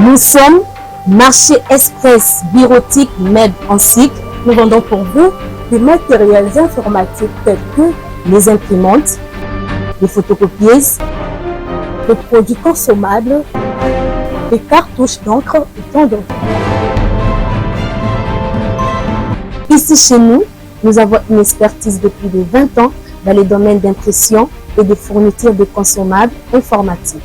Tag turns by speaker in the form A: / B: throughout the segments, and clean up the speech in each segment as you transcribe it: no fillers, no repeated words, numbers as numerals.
A: Nous sommes Marché Express Bureautique MEB en cycle. Nous vendons pour vous des matériels informatiques tels que les imprimantes, les photocopieuses, les produits consommables, les cartouches d'encre et tant d'autres. Ici chez nous, nous avons une expertise de plus de 20 ans dans les domaines d'impression et de fourniture de consommables informatiques.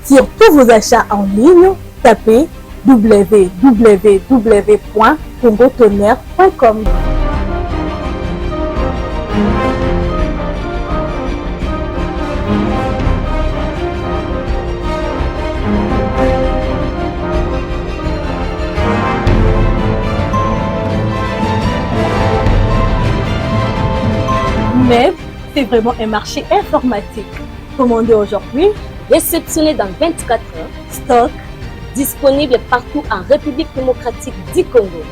A: Sur tous vos achats en ligne, tapez www.congotonnerre.com. MEB, c'est vraiment un marché informatique. Commandez aujourd'hui, réceptionné dans 24 heures, stock disponible partout en République démocratique du Congo.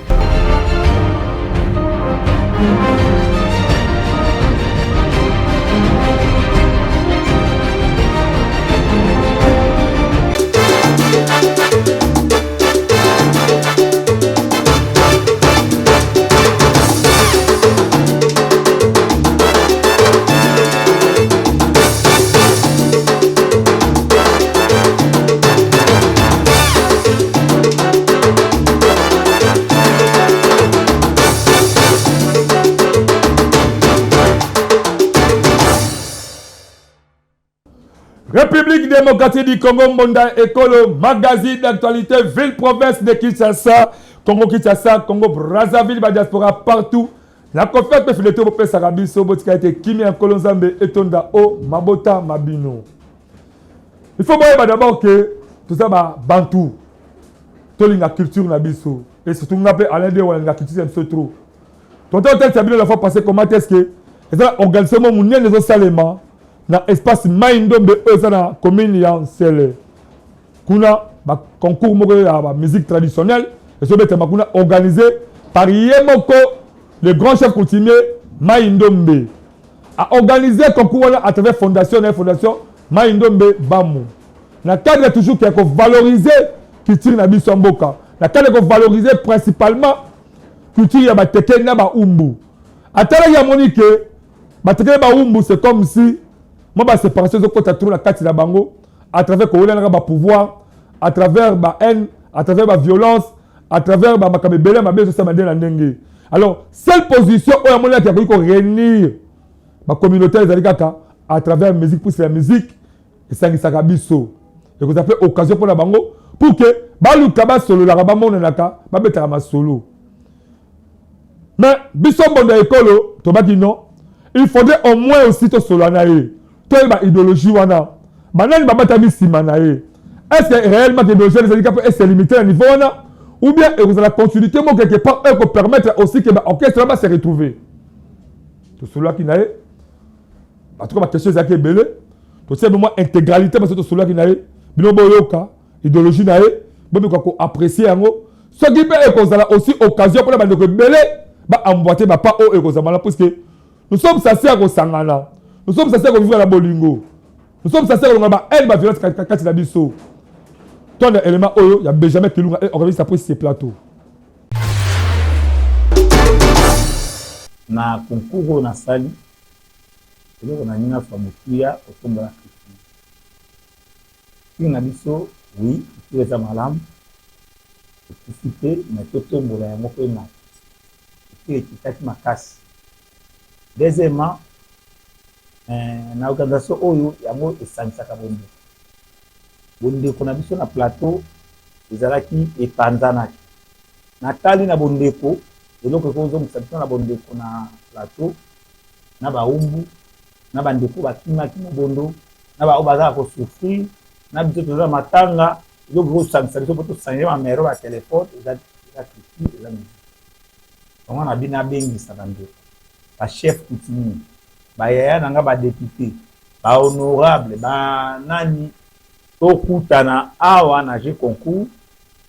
B: République démocratique du Congo, Mbonda Ekolo, magazine d'actualité, ville-province de Kinshasa, Congo-Kinshasa, Congo-Brazzaville, diaspora partout. La conférence de fileto pour Sarabi, Sobotika été Kimi en Kolonzambe, Etonda O, Mabota, Mabino. Il faut voir d'abord que tout ça va bantou. Tout la culture nabiso. Et surtout, on appelle Alain de la culture c'est trop. Tout le temps, la fois passée, comment est-ce que l'organisation mondiale des Salémans dans l'espace Maïndombe dans la commune Yansele. Kuna ba concours de musique traditionnelle et ce bête makuna organisé par Yemoko le grand chef coutumier Maïndombe a organisé concours à travers fondation Maïndombe Bamu. Na cadre toujours qui est valoriser culture na biso mboka. Na cadre ko valoriser principalement culture ya bateke na ba umbu. Atala ya monique bateke ba umbu c'est comme si moi, la séparation de la carte de Bango, à travers le pouvoir, à travers la haine, à travers la violence, à travers la ma alors, seule position où il y a réunir la communauté à travers la musique, pour la musique, et ça qui biso. Et vous avez occasion pour la Bango, pour que Balou Kaba solo, la Rabamon Naka, Babetama solo. Mais, biso bonda ekolo, Tobaki non, il faudrait au moins aussi te solo anaye. Quelle idéologie wana banani babatami simanae est-ce que réellement l'idéologie des handicapés est limitée à niveau wana ou bien vous allez continuité moi quelque part pour permettre aussi que l'orchestre va se retrouver tout cela qui nae en tout cas ma question est belé tout c'est vraiment intégralité parce que tout cela qui nae bino boyoka idéologie nae bon ko apprécier yango ce qui peut et vous allez aussi occasion pour la bande belé ba emboîter ba pas au et vous parce que nous sommes censés à sangana. Nous sommes censés vivre à la Bolingo. Nous sommes censés avoir elle va violence quand la biso. Ton élément oyo, il y a Benjamin Kilunga et organise après ces plateaux.
C: Na concours na sali. Et on a nina famukia au tombe la Christine. Une biso, oui, il est à malam. Participer, mais tout tombe la moko na. Et qui t'a ma casse. Deuxièmement, na organisation oyo yango esangisaka bonde bondeko na biso na plateau ezalaki epanzanaki natali na bondeko eloko ekozongisa biso na bondeko na plateau na baumbu na bandeko bakimaki mobondo na bao bazala kosouffrir na biso toza matanga eloko ekozosangisa biso po tosangile bamero ya telefone eza critique eza musique yango na bino abengisa bandeko bachef coutumier bayaya nanga ba député ba honorable ba nani to kutana awa na je concours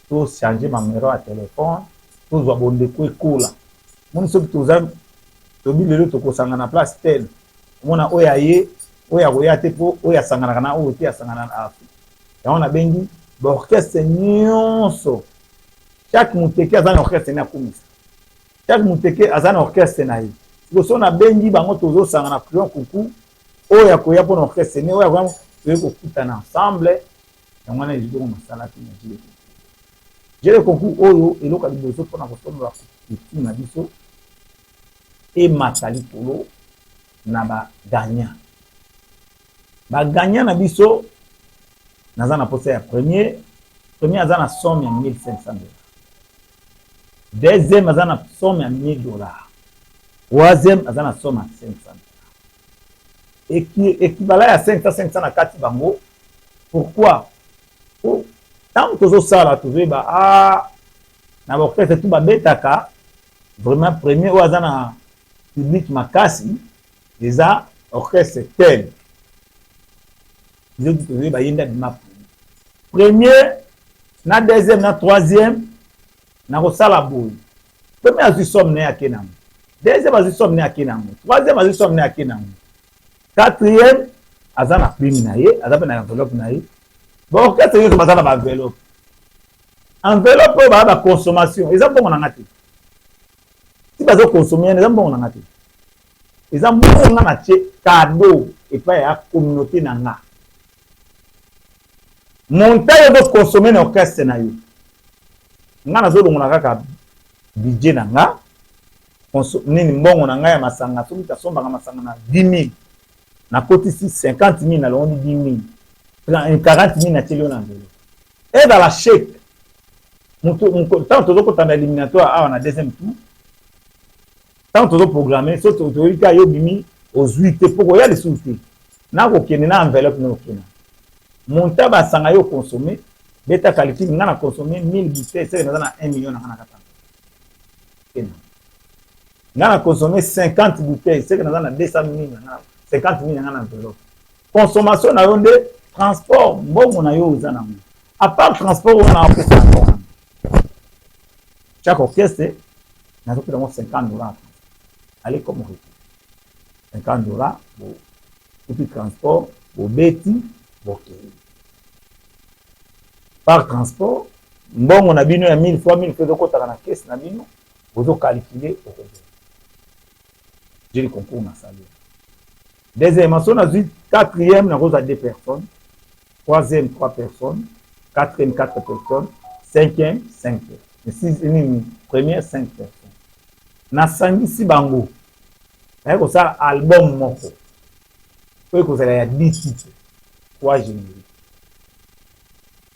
C: to changer ma numéro à téléphone to zo bonde ko ekola mon so toza to bilelo to ko sangana place tel mona oya ye oya roya te po oya sangana kana o te sangana na afi ya ona bengi orchestre nyonso chaque muteke aza na orchestre na kumisa chaque muteke aza na orchestre na ye sikoso na bengi bango tozosanga na prion kuku oyo ya koya mpo na orchestre ne oyo vraiment toye kokutana ensemble yango wana ezidoko masala te na jele concours oyo eloko ya liboso mpona kosombola kutu na biso emata likolo na baganya baganya na biso naza na posa ya premier aza na somme ya 1500 $. Deuxième aza na somme ya $1000. Troisième aza na somme ya $500. Équivalent ya 500 na kati bango. Pourquoi? Tant tozosala tozoyeba na baorchestre tu babetaka vraiment premier oyo aza na public makasi eza orchestre tel biso tozoyeba yenda bima premier na deuxième na troisième na kosala boye premier azwi somme ne ake nango deuxième azwi somme ne ake nango troisième azwi somme ne ake nango quatrième aza na prime na ye aza mpe na enveloppe na ye baorchestre nyonso baza na baenveloppe enveloppe oyo baya baconsommation eza mbongo nanga te ti bazokonsome eza mbongo nanga te eza mbongo nga na tie cadeau epai ya communauté na nga montagne ezokonsome na orchestre na yo nga nazolongola kaka budget na nga nini mbongo na nga ya masanga soki tasombaka masanga na 10 000 nakotisi 50 000 nalongi 10 000 40 000 natieli yo na enveloppe et dans la chèque tant tozokotanda éliminatoire awa na deuxième tour tant tozoprogrammer so toyoka yo bimi ozwi te mpo koya lisusu te nakokende na enveloppe nakokenda monta basanga yo consommer beta calcul nga na consommer 1000 bouteilles c'est naza na 1 million na nga na katanga nga na consommer 50 bouteilles c'est naza na 200 000 na 50 000 na nga na enveloppe consommation na yo nde transport mbongo na yo oza nango à part transport on a opesa encore chaque orchestre nazopesa ngo $50 allez comme retour $50 bo tout transport bo beti par transport mbongo na bino ya 1000 fois 1000 fois okotaka na caisse na bino bozo calculer okozo j'ai le concours na salaire deuxième son azui quatrième na cause à 2 personnes troisième 3 personnes quatrième 4 personnes cinquième 5 personnes première 5 personnes na sangisi bango aye kosala album moko oyo kozala ya 10 titres 3 génériques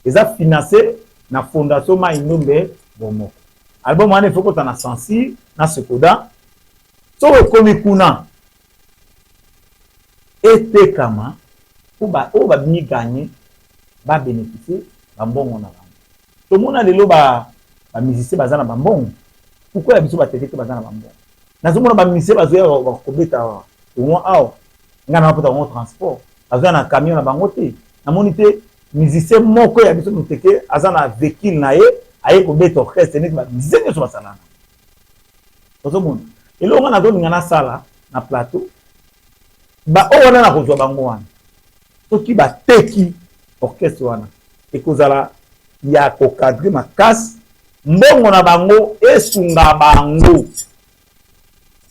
C: eza financé na fondation Maindombe Bomoko album wana ifo kota na Sensi na Sekoda so ekomi kuna etekama oyo babimi gagné babénéficier bambongo na bango tomona lelo bamusicien baza na bambongo pourquoi ya biso bateke te baza na bambongo nazomona bamusicien bazoya bakobeta tournoi awa nga na bapota bango transport bazoya na camion na bango te namoni te musicien moko ya biso muteke aza na véhicule na ye aye kobeta orchestre neti bamusicien nyonso basalana ozomona eloko nga nazolinga nasala na plateau oyo wana na kozwa bango wana soki bateki orchestre wana ekozala ya kokadre makasi mbongo na bango esunga bango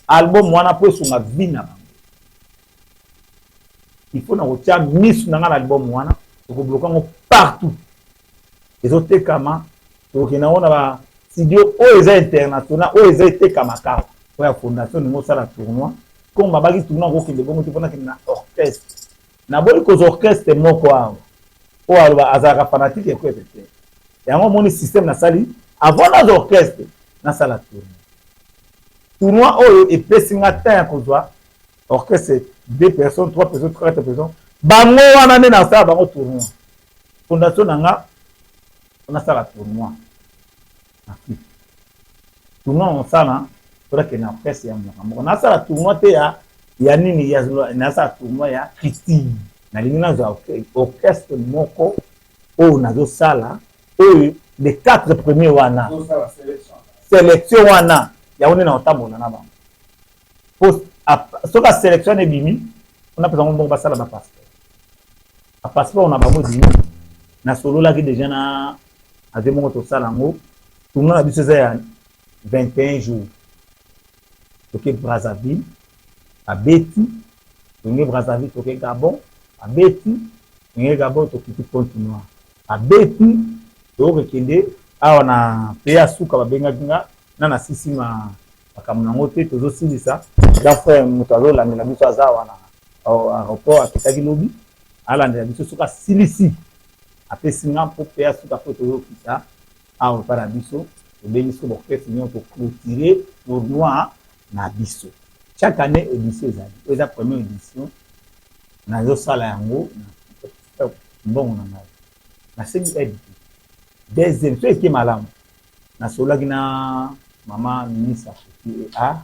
C: album wana po esunga vie na bango il faut na kotia misu na nga na album wana tokobloka ngo partout ezotekama tokokenda ngo na bastudio oyo eza international oyo eza etekama kaka oyo ya fondation ningo osala tournoi comme babaki tournoi kokende bongo te mpona kende na orchestre naboli kozwa orchestre moko awa oyo aloba azalaka fanatique ekoyepe te yango omoni système nasali avant nazwa orchestre nasala tournoi oyo epesi nga temps ya kozwa orchestre 2 personnes 3 personnes 4 personnes bango wana nde nasala bango tournoi fondation na nga nasala tournoi tournoi osala tolake na orchestre ya moko nasala tournoi te ya nini nasala tournoi ya critique nalingi nazwa orchestre moko oyo nazosala oyo les 4 premiers wana sélection wana yango nde na otambola na bango soki asélection ebimi on apesa ngo mbongo basala bapasseport bapasseport na bango ebimi na solo là qui déjà na avec mon auto salango tout le monde a dit c'est 21 jours OK Brazzaville à Betty on est Brazzaville OK Gabon à Betty on est Gabon to quitter continent à Betty to rekende a na peya suka babenga kinga na sisima bakamuna ngote tozo silisa da frère mutazo la mela biso azawa na aéroport akitaki lobi ala ndela biso suka silisi après singa pour peya suka pour tozo kisa a au paradiso to bengi so bokfe finir pour clôturer tournoi na biso chaque année édition ezali eza première édition na yo sala yango na bon na semi édition deuxième ce qui est malade na sola gina maman ministre a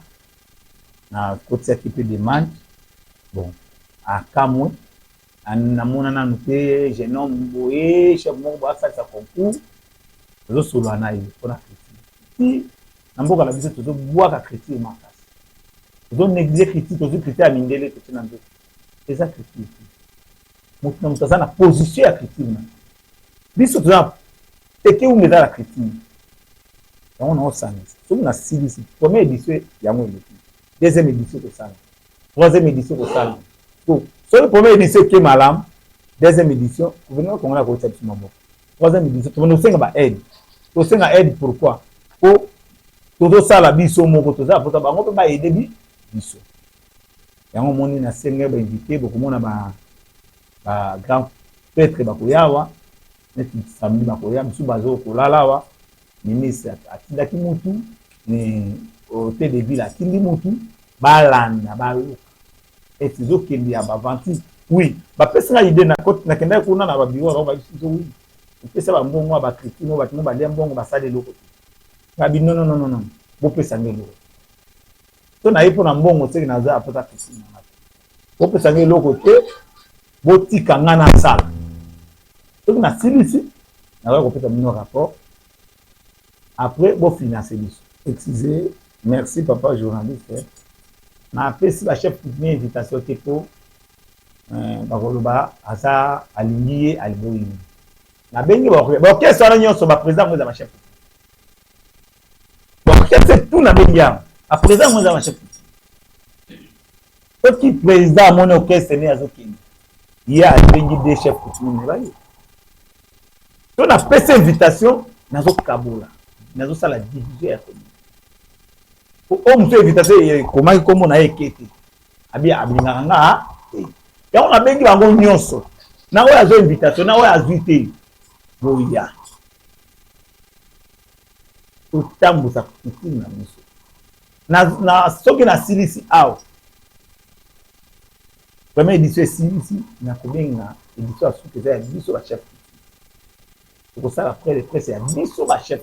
C: na côté équipe de man bon à Cameroun na mona na noté jeune homme boé chef mo ba sa concours zo solo na yi pour la critique na mboka la biso to bois ka critique makas to négliger critique to critique a mindele to na ndo c'est ça critique mo na na position ya critique na biso to et que vous mettez la critique. On a aussi na silisi. Première édition, il y a moins de deuxième édition de ça. Troisième édition de ça. Donc, sur la première édition qui est malade, deuxième édition, vous venez qu'on a côté de maman. Troisième édition, tu nous sens à aide. Tu sens à aide pourquoi? Pour tout ça la biso mon tout ça pour ça on peut pas aider biso. Et on moni na senga ba invité beaucoup mona ba grand prêtre ba koyawa. Neti samedi bakoya biso bazo kolala wa ministre atindaki mutu ni hôtel de ville atindi mutu balanda baluka eti zo kendi ya bavanti oui ba pesa idée na côté na kenda kuna na ba bureau ba biso oui pesa ba mbongo ba critique ba timo ba lia mbongo ba sale loko ba bi non bo pesa ngelo to na ipo na mbongo tseki na za apota critique na bo pesa ngelo ko te bo tika ngana sala. Donc, on a ici, on a fait un rapport. Après, on finance. Excusez, merci papa journaliste. On a fait si la chef de l'invitation était pour Asa aligné à l'Iboïne. On a bien dit, bon, qu'est-ce qu'on a dit sur ma président, moi, ma chef. Bon, qu'est-ce que tout n'a bien dit? À présent, moi, ma chef. Petit président, mon orchestre, c'est né à Zokini. Il y a des chefs pour tout le monde. Donc, on a fait cette invitation dans le Kabola, dans le salle division. Pour une invitation, comment on a écrit? Abia abinganga. Et on a bien dit qu'on nyonso. Na oya zo invitation, na oya zuite. Boya. Utambu sa kutina na miso. Na soki na silisi ao. Première édition silisi na kobenga édition à souke za biso ba chef. Pour ça après les presse ya biso ba chef.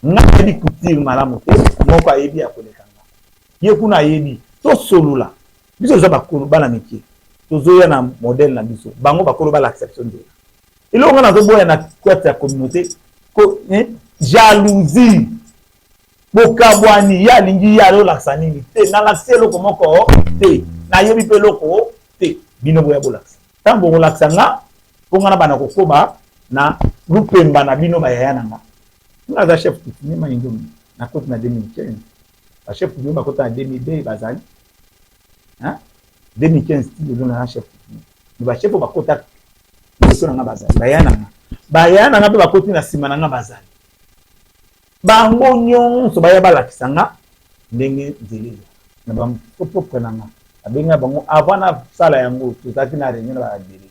C: Na di couture malamu te moko ayebi akolekanga. Ye kuna yebi to solo la. Biso za bakolo bana métier. Tozoya na modèle na biso. Bango bakolo ba l'acception de. Et là on a zo boya na côté ya communauté ko jalousie. Bokabwani ya lingi ya lo laksani te na lakselo komoko te na yebi pe loko te bino boya bolaksa. Tambo laksanga ponga na bana kokoba na lupemba na bino bayaya nanga. Na za chef coutumier ma indomi na côté na 2015. La chef coutumier ba côté na 2002 bazali. Hein? 2015 ti na chef coutumier. Ni ba chef ba côté na nga bazali. Bayaya nanga pe ba côté na sima nanga bazali. Bango nyonso baya balakisanga ndenge nzeli. Na ba propre nanga. Abenga bango avant na sala yango tozaki na réunion na ba délégé.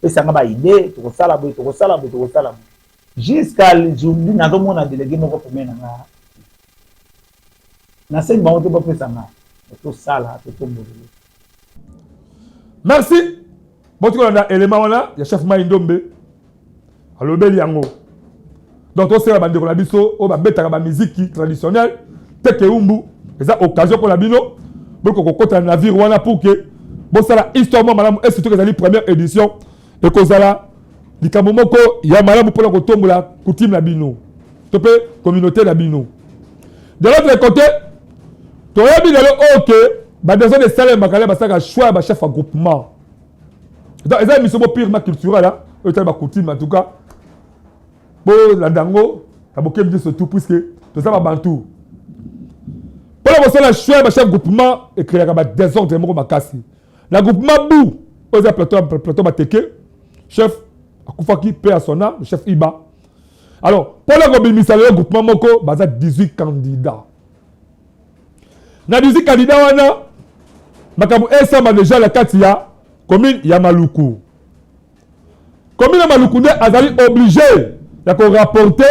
C: Pesa nga ba idée tokosala boy tokosala jusqu'à aujourd'hui na domo na délégué moko pemé na nga. Na sel bango to pesa nga. To sala to mbolo.
B: Merci. Bon tu connais élément wana ya chef Maindombe. Alobeli yango. Donc on sait la bande de la biso o ba betaka ba musique traditionnelle teke umbu eza occasion pour la bino boko kokota na navire wana pour que bon ça la histoire malamu et surtout que c'est la première édition et que ça la likambo moko ya malamu pour ko tombola coutume la bino to pe communauté la bino de l'autre côté to yabi lelo OK ba besoin de salaire makala ba saka choix ba chef groupement Donc, ils ont mis ce mot purement culturel, là. Eux, ils ont coutume, en tout cas. Bon, la dango, ils ont dit surtout, puisque tout ça va bantou. Pour la personne, la chef groupement, écrit la désordre, ils ont cassé. Le groupement Bou, ils ont plateau Mateke, chef Akoufaki, paix à son âme, le chef Iba. Alors, pour le groupement Moko, il y a 18 candidats. Dans 18 candidats, il y a déjà la Katia, commune Yamaluku. Commune Yamaluku, il est obligé de rapporter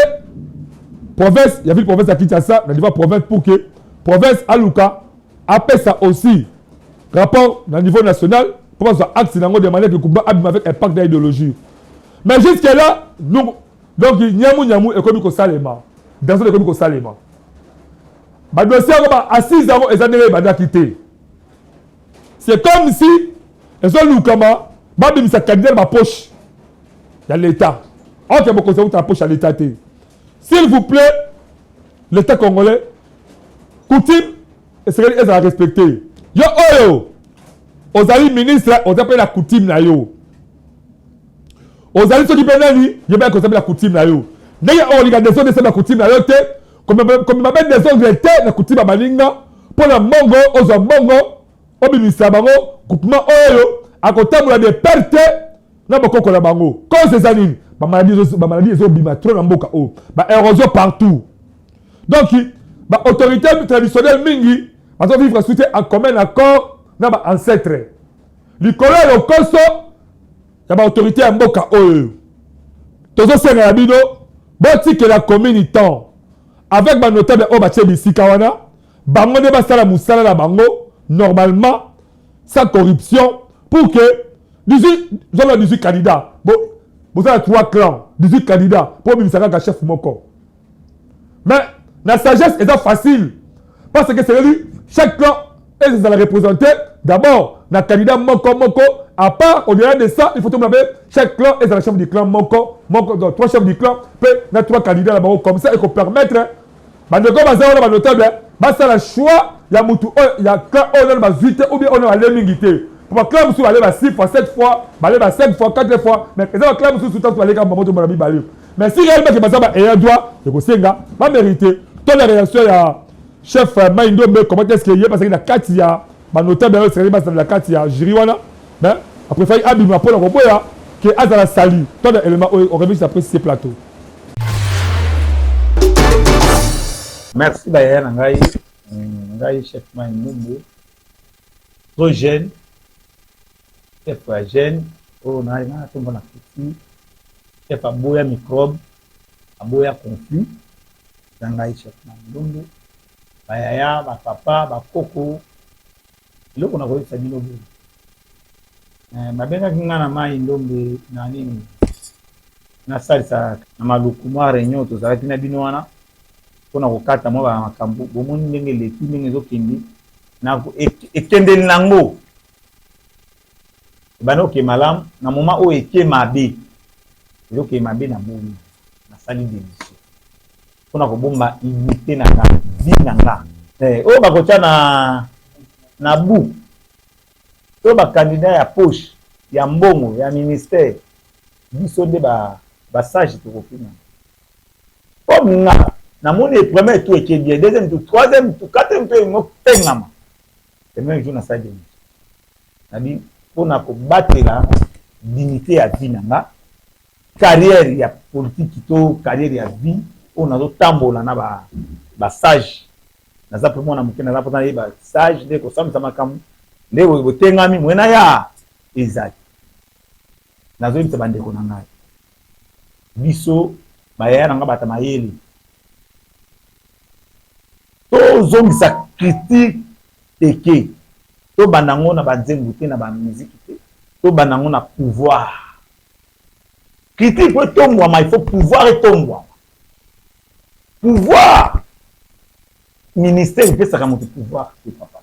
B: province, il y a une province à Kinshasa, il y a une province pour que province Aluka, après ça aussi, rapport au niveau national, pour que ça axe de manière que le combat avec un pacte d'idéologie. Mais jusqu'à là, nous, donc, Niamou est comme Salema. Dans ce comme Salema. Le dossier à 6 ans, ils ont quitté. C'est comme si ils ont Lukama, ils ont candidat dans ma poche. Il y a l'État. Ok, vous conseillez votre poche à l'État. S'il vous plaît, l'État congolais, coutume, ils ont respecté. Yo, aux alliés ministres, on appelle la coutume. Aux alliés ceux qui prennent il y a bien la coutume. D'ailleurs, on regarde des autres de la coutume. Comme il m'appelle des autres de la coutume à Malinga, pour la Mongo, aux Mongo, au ministère Bango, groupement Oyo, à côté de des pertes, n'a pas qu'on a Bango. Quand ces années, ma maladie est obima, trop dans Boka O, érosion partout. Donc, l'autorité traditionnelle Mingi, on doit vivre en commun accord, n'a pas ancêtre. Le collège au Koso, il y a l'autorité à Boka Oyo. Tozo Sengarabino, boti que la commune temps. Avec ma notable Obache Bissikawana, bango ne basala musala la bango, normalement, sans corruption, pour que 18 candidats, bon, vous avez 3 clans, 18 candidats, pour que chef Moko. Mais la sagesse est facile, parce que c'est lui, chaque clan, ils va représenter, d'abord, le candidat Moko, à part, au delà de ça, il faut tout chaque clan est le chef du clan Moko, donc 3 chefs du clan, puis il y a 3 candidats là-bas, comme ça, il faut permettre, basa la choix ya mutu il y a clan on a 8 ou bien on a l'emingité pour clan musu aller 6 fois 7 fois aller 5 fois 4 fois mais ça clan musu tout temps aller comme moto barabi bali mais si réellement que basa ba et droit de kosenga ba mériter toute la réaction ya chef Maindo mais comment est-ce qu'il y a parce que la Katia ba notable c'est basa la Katia jiriwana ben après faille abima pour la koboya que azala sali tout l'élément on revient après ces plateaux.
C: Merci Bayer Ngai chef Mainumbu. Trop jeune. Chef jeune. On a un peu de petit. Chef aboya microbe. Aboya conflit. Ngai chef Mainumbu. Bayaya, ba papa, ba koko. Là on a vu ça bino. Mabenga kingana Mainumbu na nini. Na salsa na malukuma réunion to za kina bino wana. Pour nous quatre mois à Makambo, au moins les filles les autres qui na ekendeli nango. Bano ke malam na moment où eke mabe. Le ke mabe na boni na sali démission. Pour nous bomba imiter na vie nanga. O ba kocha na bu. O ba candidat ya poche, ya mbongo, ya ministère. Biso de ba sage to kopina. Comme nga na mon premier tour qui est bien, deuxième tour, troisième tour, quatrième tour, il m'a fait un le même jour, on a dit, c'est-à-dire, pour battre la dignité à vie, carrière, il y a politique, carrière, il y a vie, on a d'autres tambours, on a sage. On a pour moi, on a sage, dès qu'on s'en va comme les Tengami, on a ya, exact. On a d'autres bandes qu'on a. Bisso, Bayer, on a battu Maëli. Tous hommes sa critique teke to banango na banzengu te na ba musique te to banango na pouvoir critique pour tomber mais il faut pouvoir et tomber pouvoir ministère peut ça comme pouvoir papa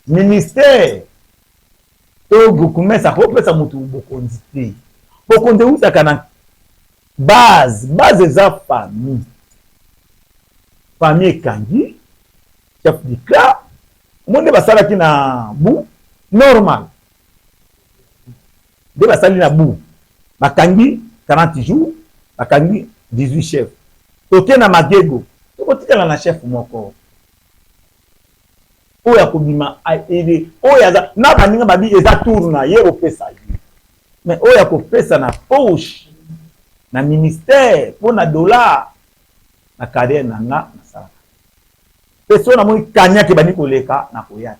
C: ministère to gokume ça peut ça mutu bokonzi te bokonde uta kana base za famille Kangi, chef du clan, monde basala qui na bou normal. de basali na bu bakangi 40 jours bakangi 18 chefs toke na magego tokotikala na chef moko oya kobima oya na baninga babi eza tour na ye opesa mais oya kopesa na poche na ministère pour na dollar na carrière na nga na sala peso na moi kanyaka bani koleka na koya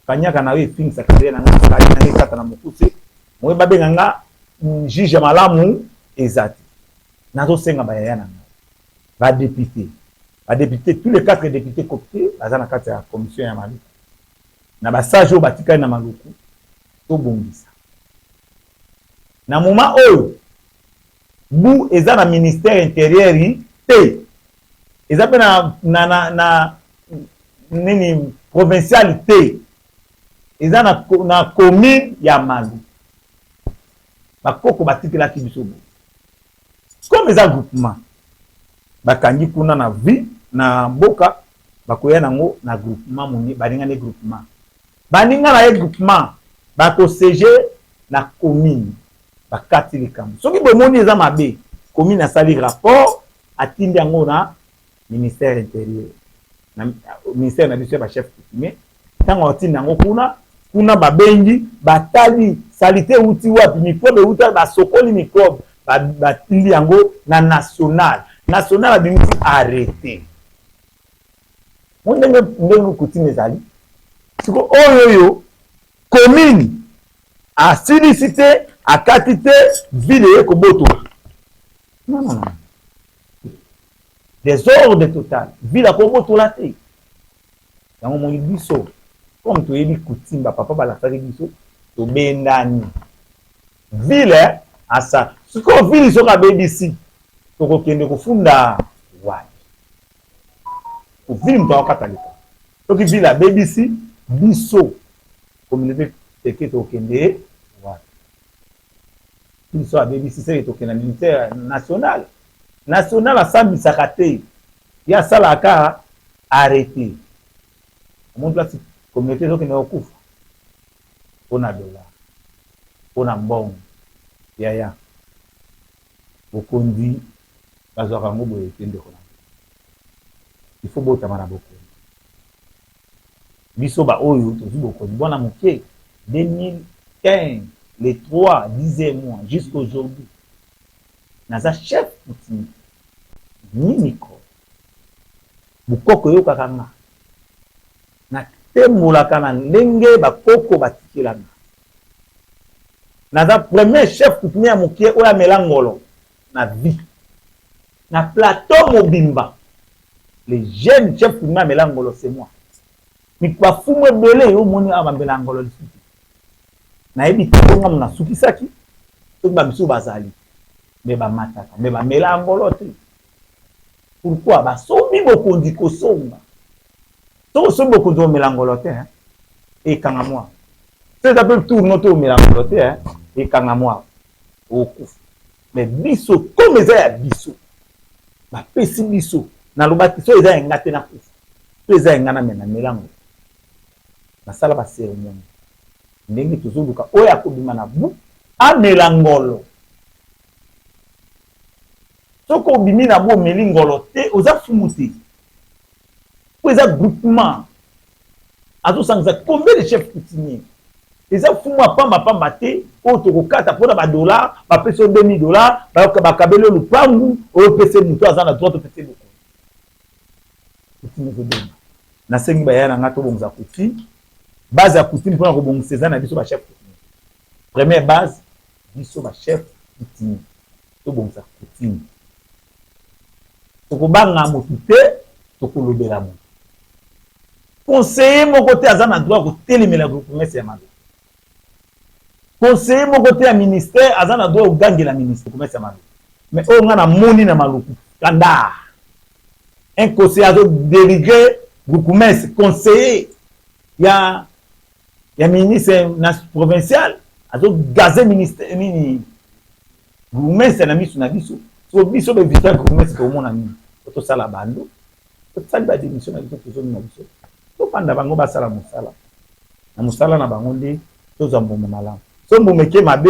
C: kanyaka na we finisa carrière na nga kanyaka na kata na mokuse moi babenga nga juge malamu ezati nazo senga bayaya na nga ba député tous les 4 députés coptés baza na kati ya commission ya maluku na basage batikali na maluku to bongisa na moment oyo bu eza na ministère intérieur te eza pe na nini provincial te eza na commune ya Malu bakoko batikelaki biso bo comme eza groupement bakangi kuna na vie na mboka bakoya nango na groupement moni baninga ne groupement baninga na ye groupement bakosege na commune bakati likambo soki bomoni eza mabe commune asali rapport atindi yango na ministère intérieur na ministère na biso ba chef coutumier tango atindi yango kuna babengi batali salite uti wapi microbe uta basokoli microbe batili yango na national abimisi arrêté mondenge coutume ezali siko oyo commune asilicité akati te ville ye kobotola non désordre total ville akobotola te yango moni biso comme toyebi coutume papa balakaki biso tobendani ville asa siko ville soki abebisi tokokende kofunda wapi ville mutu akokatalika soki ville abebisi biso communauté teke tokende wapi biso abebisi seke tokende na militaire national asambisaka te ye asalaka arrêté omontu lasi communauté tokende kokufa mpona dollar mpona mbongo yaya bokondi bazwaka yango boye te ndeko na il faut botama na bokondi biso baoyo tozwi bokondi bwana moke 2015 les 3 10e mois jusqu'à aujourd'hui naza chef coutumier mimiko bokoko eyokaka nga natembolaka na ndenge bakoko batikelanga naza premier chef coutumier ya moke oyo amela ngolo na vie na plateau mobimba les jeunes chefs coutumier amela ngolo c'est moi mikwafumu ebele yo moni abambela ngolo lisuki nayebi tonga mona sukisaki soki babiso bazali me bamataka me bamela ngolo te pourquoi basombi bokondi kosomba soki osombi bokondi omela ngolo te ekanga mwa c'est appelé tourno to omela ngolo te ekanga mwa okufa mais biso comme eza ya biso bapesi biso nalobaki so eza yenga te nakufa so eza yenga namena melango nasala baseremoni ndenge tozoluka oyo akobima na bu amela ngolo soki obimi na bu omeli ngolo te oza fumu te po eza groupement azosangisa combien de chef coutumier eza fumu apamba te oyo tokokata mpona badollar bapesi o $2000 bakabeli lupangu oyo pese moto aza na droit topese boko coutume ezobenga nasengi bayaya na nga tobongisa coutume base ya coutume mpona kobongisa eza na biso bachef coutume première base biso bachef coutume tobongisa coutume tokobanga motu te tokolobela motu conseiller moko te aza na droit kotelemela groupement ya mabe conseiller moko te ya ministère aza na droit ogangela ministère commerce ya mabe mais oyo nga na moni na maluku kanda un conseiller azo déligué groupement conseiller ya ministre provincial azo gazer ministère nini groupement na miso na biso so biso be visiter groupement ko mona nini to sala bando to sala ba démission na biso to na biso to panda bango basala musala na bango nde to za mbombo malamu sombo meke mabe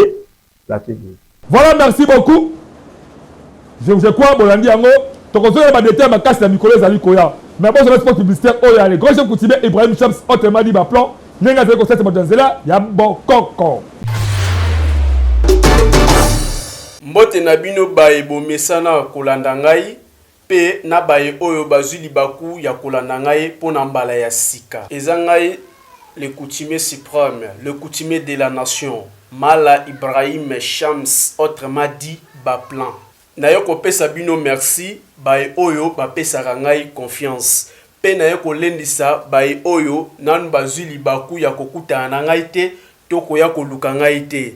C: plateau ebele.
B: Voilà, merci beaucoup. Je crois bolandi yango tokozona ba détail makasi na mikolo ezali koya. Mais bon, je spot publicitaire oya les grands chefs coutumiers Ibrahim Chams autrement dit ba plan nenga zeko cette modenzela ya bokoko.
D: Mbote na bino baye bomesana kolanda ngai pe na baye oyo bazwi libaku ya kolanda ngai pona mbala ya sika. Eza ngai le coutumier suprême, le coutumier de la nation, Mala Ibrahim Chams autrement dit Baplan. Nayoko pesa bino merci baye oyo bapesaka ngai confiance. Pe nayoko lendisa baye oyo nanu bazwi libaku ya kokutana na ngai te toko ya koluka ngai te.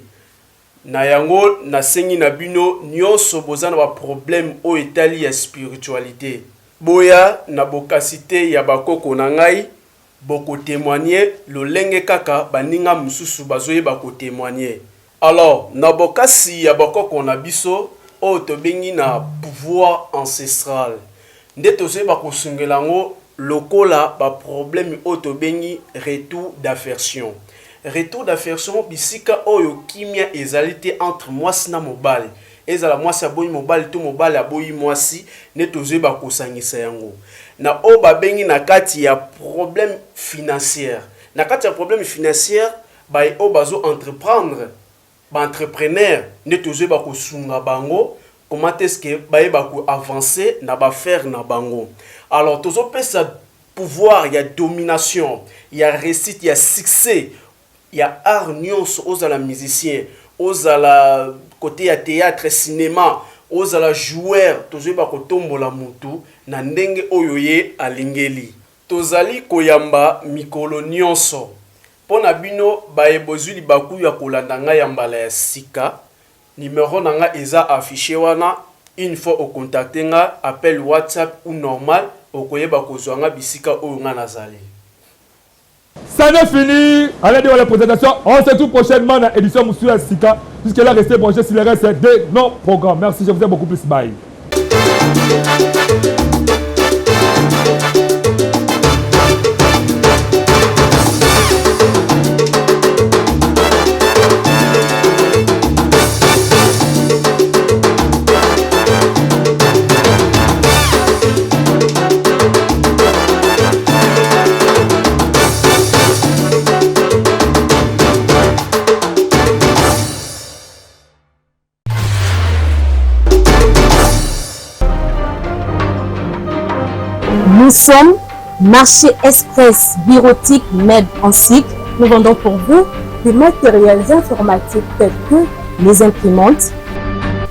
D: Na yango nasengi na bino nyonso bozana ba problème o etali ya spiritualité. Boya na bokasite ya bakoko na ngai boko témoigner lolenge kaka baninga mususu bazoye bako témoigner. Alors na bokasi ya bakoko na biso o tobengi na pouvoir ancestral. Nde tozoye bako sungelango lokola ba problème o tobengi retour d'aversion. Retour d'aversion bisika oyo kimia ezalité entre mwasi na mobali. Ezala mwasi aboyi mobali to mobali aboyi mwasi ne tozoye bako sangisa yango. Na o babengi na kati ya problème financier. Na kati ya problème financier bay o bazo entreprendre ba entrepreneur ne tozoye bako sunga bango. Comment est-ce que bay bako avancer na ba faire na bango. Alors tozo pesa pouvoir, il y a domination, il y a réussite, il y a succès. Il y a art nyonso aux la musicien, aux la côté à théâtre, cinéma, aux la joueur, tozo ba kotombo la mutu na ndenge oyoye alingeli. Tozali koyamba mikolo nyonso. Pona bino baye bozwi libaku ya kolanda nga ya mbala ya sika. Numéro nanga eza affiché wana. Une fois au contacter nga appel WhatsApp ou normal okoyeba kozwa nga bisika oyo nga nazali.
B: Ça n'est fini. Allez de la présentation. On se retrouve prochainement dans l'édition Moussouya Sika. Jusque-là, restez branchés sur les restes de nos programmes. Merci, je vous aime beaucoup plus. Bye.
A: Nous sommes Marché Express Bureautique Med en cycle. Nous vendons pour vous des matériels informatiques tels que les imprimantes,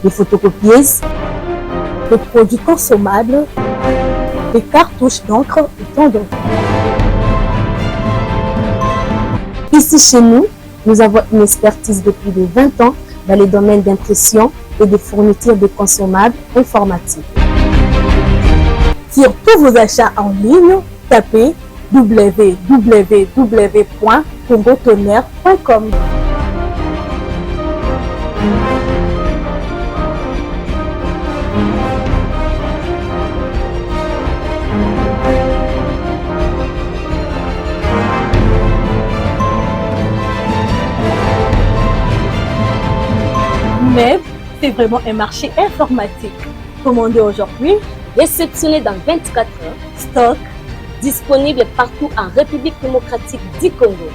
A: les photocopieuses, les produits consommables, les cartouches d'encre et tant d'autres. Ici chez nous, nous avons une expertise depuis de 20 ans dans les domaines d'impression et de fourniture de consommables informatiques. Sur tous vos achats en ligne, tapez www.congotonnerre.com.
E: Mais c'est vraiment un marché informatique. Commandez aujourd'hui, réceptionné dans 24 heures, stock disponible partout en République démocratique du Congo.